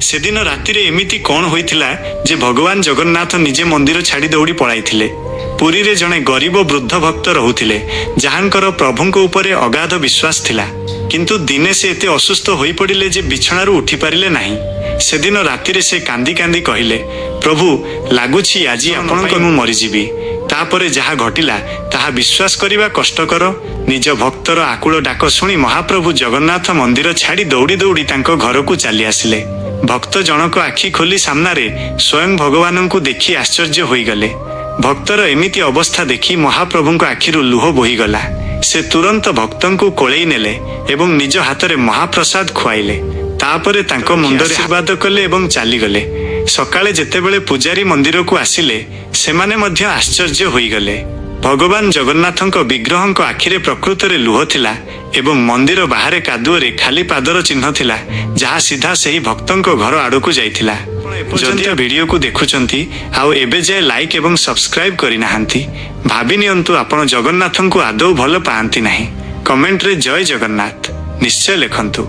सेदिन रातिरे एमिति कौन होइथिला जे भगवान जगन्नाथ निजे मंदिर छाड़ी दौड़ी पळाइथिले। पुरी रे जणे गरीब वृद्ध भक्त रहुथिले जहांकर प्रभुंको उपरे अगाध विश्वास थिला, किंतु दिने से एते असुस्थ होई पड़िले जे बिछणारू उठी पारिले नाही। सेदिन रातिरे से कांदी कांदी कहिले, प्रभु लागुछि आजी आपणक मु मरिजिबि। तापरे जहा घटिला ताहा विश्वास करिबा कष्टकर। निज भक्तर आकुल डाक शुणी महाप्रभु जगन्नाथ मंदिर छाड़ी दौड़ी दौड़ी तांको घरकू चली आसिले। भक्त जनक आखि खोली सामनारे स्वयं भगवानंकु देखि आश्चर्य होईगले। भक्तर एमिति अवस्था देखि महाप्रभुंको आखिरु लुह बोहीगला। से तुरंत भक्तंकु कोळेई नेले एवं निज हातरे महाप्रसाद खुआइले। तापरे तांको मुंडरे आशीर्वाद कले एवं चालीगले। सकाळे जेतेबेले पुजारी मंदिर को आसिले सेमाने मध्य आश्चर्य होईगले। भगवान जगन्नाथंक विग्रहंक आखिरे प्रकृतरे लुह थिला एवं मंदिर बाहरे कादुअरे खाली पादर चिन्ह थिला जहा सीधा सेही भक्तंक घर आड़कू जाइथिला। जदि वीडियो को देखुचंती आउ एबे जाय लाइक एवं सब्सक्राइब करि नाहांती, भाबि नियंतु आपण जगन्नाथंकु आदौ भल पाआंती नाही। कमेंट रे जय जगन्नाथ निश्चय लिखंतु।